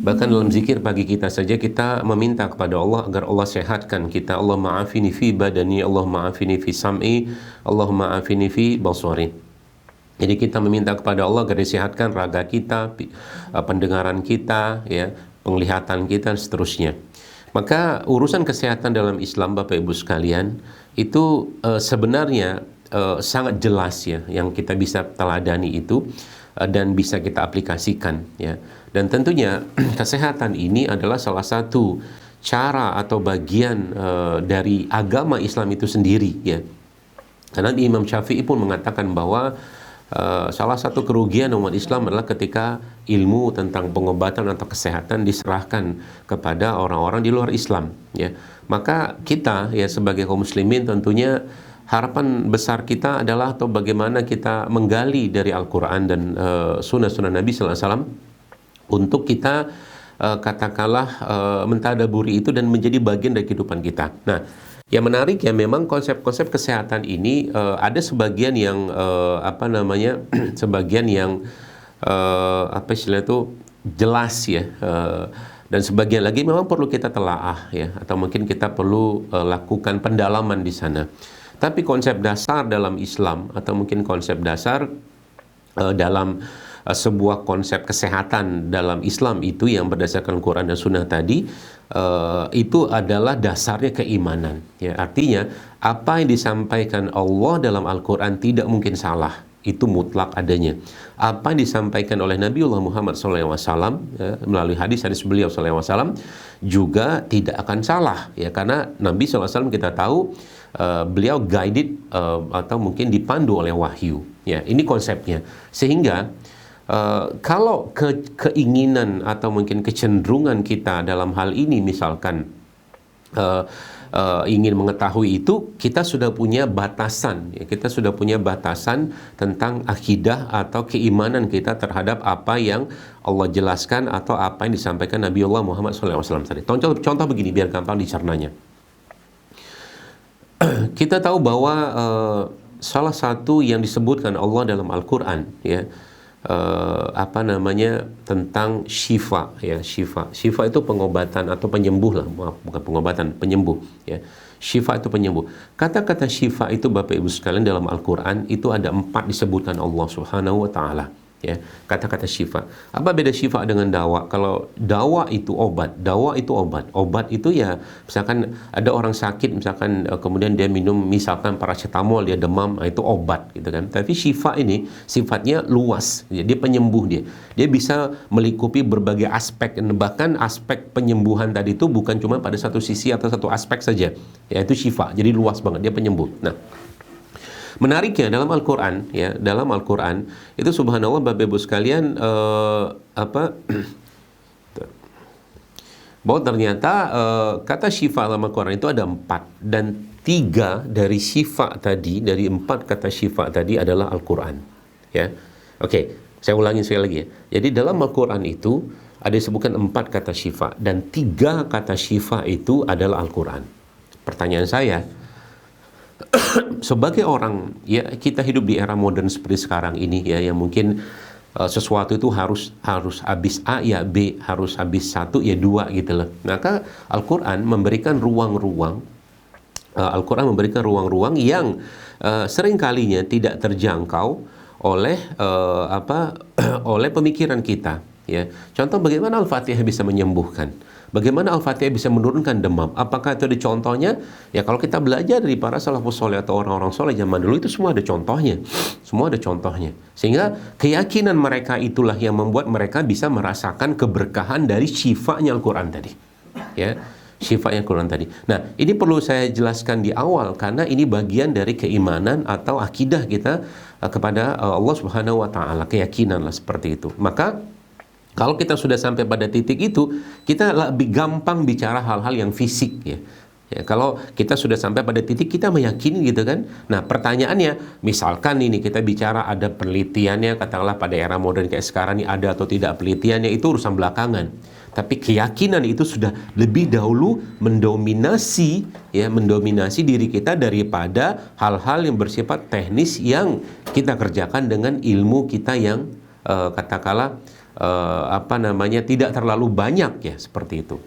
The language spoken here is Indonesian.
Bahkan dalam zikir pagi kita saja kita meminta kepada Allah agar Allah sehatkan kita. Allah ma'afini fi badani, Allah ma'afini fi sam'i, Allah ma'afini fi basari. Jadi kita meminta kepada Allah agar disehatkan raga kita, pendengaran kita, ya, penglihatan kita, dan seterusnya. Maka urusan kesehatan dalam Islam, Bapak Ibu sekalian, itu sebenarnya sangat jelas ya, yang kita bisa teladani itu dan bisa kita aplikasikan ya. Dan tentunya kesehatan ini adalah salah satu cara atau bagian dari agama Islam itu sendiri ya. Karena Imam Syafi'i pun mengatakan bahwa salah satu kerugian umat Islam adalah ketika ilmu tentang pengobatan atau kesehatan diserahkan kepada orang-orang di luar Islam ya. Maka kita ya sebagai kaum muslimin tentunya harapan besar kita adalah atau bagaimana kita menggali dari Al-Quran dan sunnah-sunnah Nabi Sallallahu Alaihi Wasallam untuk kita katakanlah mentadaburi itu dan menjadi bagian dari kehidupan kita. Nah, yang menarik ya memang konsep-konsep kesehatan ini ada sebagian yang sebagian yang apa istilah itu jelas ya, dan sebagian lagi memang perlu kita telaah ya, atau mungkin kita perlu lakukan pendalaman di sana. Tapi konsep dasar dalam Islam atau mungkin konsep dasar dalam sebuah konsep kesehatan dalam Islam itu yang berdasarkan Quran dan Sunnah tadi itu adalah dasarnya keimanan ya. Artinya apa yang disampaikan Allah dalam Al-Quran tidak mungkin salah, itu mutlak adanya. Apa yang disampaikan oleh Nabiullah Muhammad SAW ya, melalui hadis-hadis beliau SAW juga tidak akan salah ya, karena Nabi SAW kita tahu beliau guided atau mungkin dipandu oleh wahyu ya. Ini konsepnya, sehingga kalau keinginan atau mungkin kecenderungan kita dalam hal ini misalkan ingin mengetahui itu, kita sudah punya batasan ya, kita sudah punya batasan tentang akidah atau keimanan kita terhadap apa yang Allah jelaskan atau apa yang disampaikan Nabiullah Muhammad SAW tadi. Contoh begini biar gampang dicernanya. Kita tahu bahwa salah satu yang disebutkan Allah dalam Al-Quran ya, tentang syifa ya. Syifa itu pengobatan atau penyembuh lah, bukan pengobatan, penyembuh ya. Syifa itu penyembuh. Kata-kata syifa itu Bapak Ibu sekalian dalam Al-Quran itu ada 4 disebutkan Allah Subhanahu wa ta'ala ya. Kata-kata syifa. Apa beda syifa dengan dawa? Kalau dawa itu obat, obat itu ya misalkan ada orang sakit misalkan kemudian dia minum misalkan paracetamol, dia demam, itu obat gitu kan. Tapi syifa ini sifatnya luas ya, dia penyembuh, dia bisa melingkupi berbagai aspek, bahkan aspek penyembuhan tadi itu bukan cuma pada satu sisi atau satu aspek saja, yaitu syifa, jadi luas banget, dia penyembuh. Nah, menariknya dalam Al-Quran ya, dalam Al-Quran itu subhanallah Bapak Ibu sekalian bahwa ternyata kata syifa dalam Al-Quran itu ada 4, dan 3 dari syifa tadi, dari 4 kata syifa tadi adalah Al-Quran ya. Oke, saya ulangi sekali lagi ya. Jadi dalam Al-Quran itu ada disebutkan 4 kata syifa, dan 3 kata syifa itu adalah Al-Quran. Pertanyaan saya, sebagai orang ya, kita hidup di era modern seperti sekarang ini ya, yang mungkin sesuatu itu harus habis A ya B, harus habis 1 ya 2 gitu loh. Maka Al-Quran memberikan ruang-ruang yang seringkalinya tidak terjangkau oleh oleh pemikiran kita ya. Contoh bagaimana Al-Fatihah bisa menyembuhkan, bagaimana Al-Fatihah bisa menurunkan demam. Apakah itu ada contohnya? Ya kalau kita belajar dari para salafus soleh atau orang-orang soleh zaman dulu, itu semua ada contohnya. Semua ada contohnya. Sehingga keyakinan mereka itulah yang membuat mereka bisa merasakan keberkahan dari syifanya Al-Quran tadi. Ya, syifanya Al-Quran tadi. Nah, ini perlu saya jelaskan di awal karena ini bagian dari keimanan atau akidah kita kepada Allah Subhanahu wa taala, keyakinan lah seperti itu. Maka kalau kita sudah sampai pada titik itu, kita lebih gampang bicara hal-hal yang fisik ya. Ya, kalau kita sudah sampai pada titik kita meyakini gitu kan. Nah, pertanyaannya, misalkan ini kita bicara ada penelitiannya, katakanlah pada era modern kayak sekarang ini ada atau tidak penelitiannya, itu urusan belakangan. Tapi keyakinan itu sudah lebih dahulu mendominasi diri kita daripada hal-hal yang bersifat teknis yang kita kerjakan dengan ilmu kita yang katakanlah apa namanya, tidak terlalu banyak ya, seperti itu.